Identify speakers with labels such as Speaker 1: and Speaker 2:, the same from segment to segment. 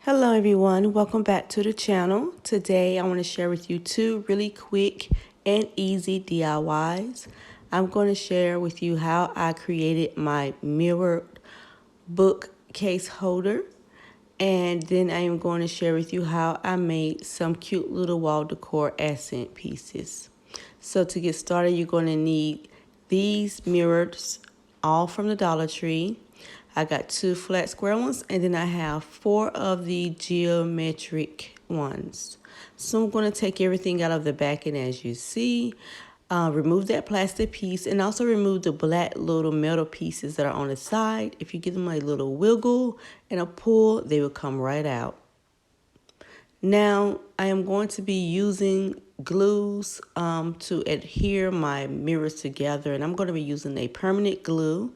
Speaker 1: Hello everyone, welcome back to the channel. Today I want to share with you two really quick and easy DIYs. I'm going to share with you how I created my mirrored bookcase holder, and then I am going to share with you how I made some cute little wall decor accent pieces. So to get started, you're going to need these mirrors, all from the Dollar Tree. I got 2 flat square ones, and then I have 4 of the geometric ones. So I'm going to take everything out of the back, and as you see, remove that plastic piece and also remove the black little metal pieces that are on the side. If you give them a little wiggle and a pull, they will come right out. Now I am going to be using glues to adhere my mirrors together, and I'm going to be using a permanent glue.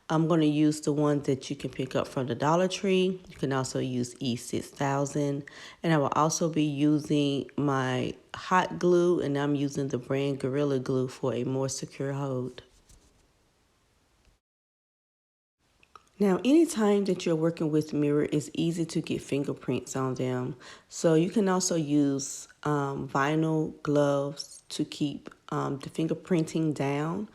Speaker 1: I'm going to use the one that you can pick up from the Dollar Tree. You can also use E6000. And I will also be using my hot glue, and I'm using the brand Gorilla Glue for a more secure hold. Now, anytime that you're working with mirror, it's easy to get fingerprints on them. So you can also use vinyl gloves to keep the fingerprinting down.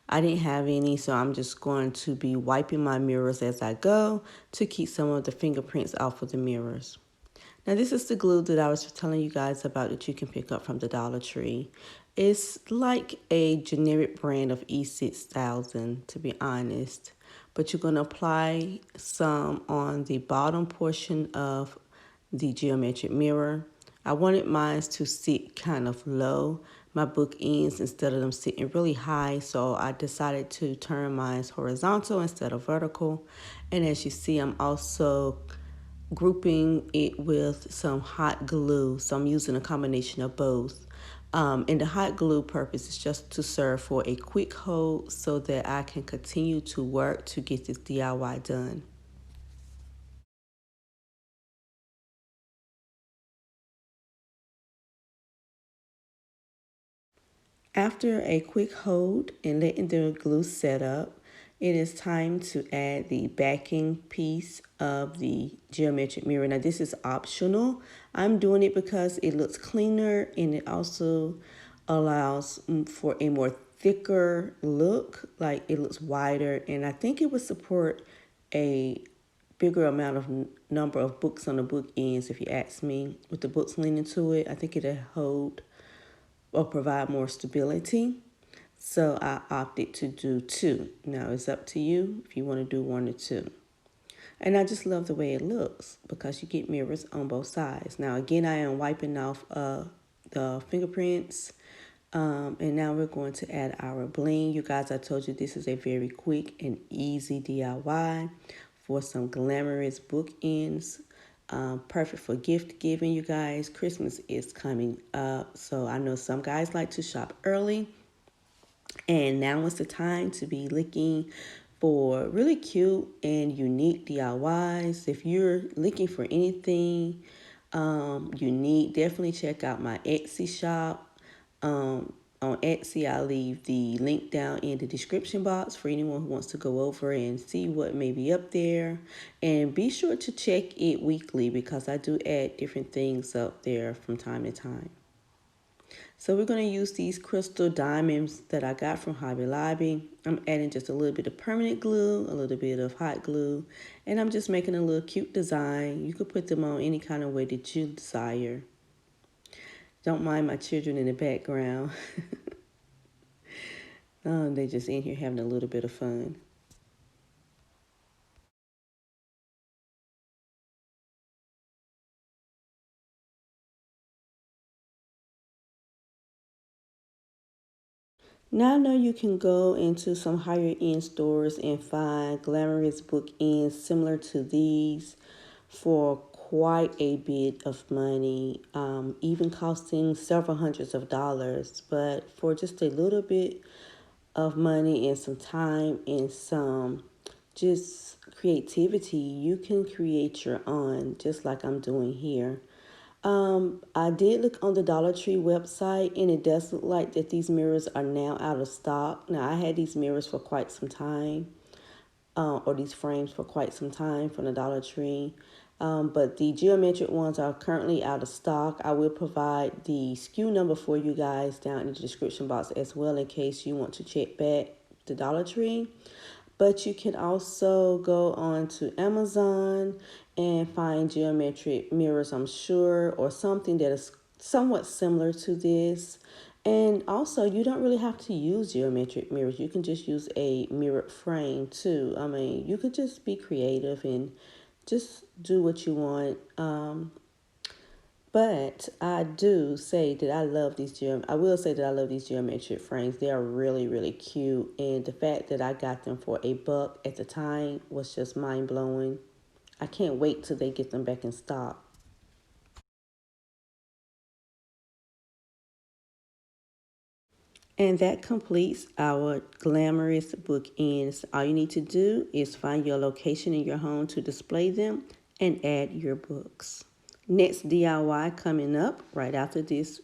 Speaker 1: I didn't have any, so I'm just going to be wiping my mirrors as I go to keep some of the fingerprints off of the mirrors. Now, this is the glue that I was telling you guys about that you can pick up from the Dollar Tree. It's like a generic brand of E6000, to be honest. But you're going to apply some on the bottom portion of the geometric mirror. I wanted mine to sit kind of low, my book ends, instead of them sitting really high. So I decided to turn mine horizontal instead of vertical. And as you see, I'm also grouping it with some hot glue. So I'm using a combination of both. And the hot glue purpose is just to serve for a quick hold so that I can continue to work to get this DIY done. After a quick hold and letting the glue set up, it is time to add the backing piece of the geometric mirror. Now this is optional. I'm doing it because it looks cleaner and it also allows for a more thicker look, like it looks wider, and I think it would support a bigger amount of number of books on the book ends. If you ask me, with the books leaning to it, I think it'll hold or provide more stability. So I opted to do 2. Now it's up to you if you want to do 1 or 2. And I just love the way it looks because you get mirrors on both sides. Now again, I am wiping off the fingerprints. And now we're going to add our bling. You guys, I told you this is a very quick and easy DIY for some glamorous bookends. Perfect for gift giving, you guys. Christmas is coming up, so I know some guys like to shop early, and now is the time to be looking for really cute and unique DIYs. If you're looking for anything unique, definitely check out my Etsy shop. On Etsy, I'll leave the link down in the description box for anyone who wants to go over and see what may be up there. And be sure to check it weekly because I do add different things up there from time to time. So we're going to use these crystal diamonds that I got from Hobby Lobby. I'm adding just a little bit of permanent glue, a little bit of hot glue, and I'm just making a little cute design. You could put them on any kind of way that you desire. Don't mind my children in the background. They just in here having a little bit of fun. Now I know you can go into some higher end stores and find glamorous bookends similar to these for quite a bit of money, even costing several hundreds of dollars. But for just a little bit of money and some time and some just creativity, you can create your own, just like I'm doing here. I did look on the Dollar Tree website, and it does look like that these mirrors are now out of stock. Now, I had these mirrors for quite some time, or these frames for quite some time from the Dollar Tree. but the geometric ones are currently out of stock. I will provide the SKU number for you guys down in the description box as well in case you want to check back the Dollar Tree. But you can also go on to Amazon and find geometric mirrors, I'm sure, or something that is somewhat similar to this. And also, you don't really have to use geometric mirrors. You can just use a mirrored frame too. I mean, you could just be creative and just do what you want. But I do say that I love these I will say that I love these geometric frames. They are really, really cute. And the fact that I got them for $1 at the time was just mind blowing. I can't wait till they get them back in stock. And that completes our glamorous bookends. All you need to do is find your location in your home to display them and add your books. Next DIY coming up right after this.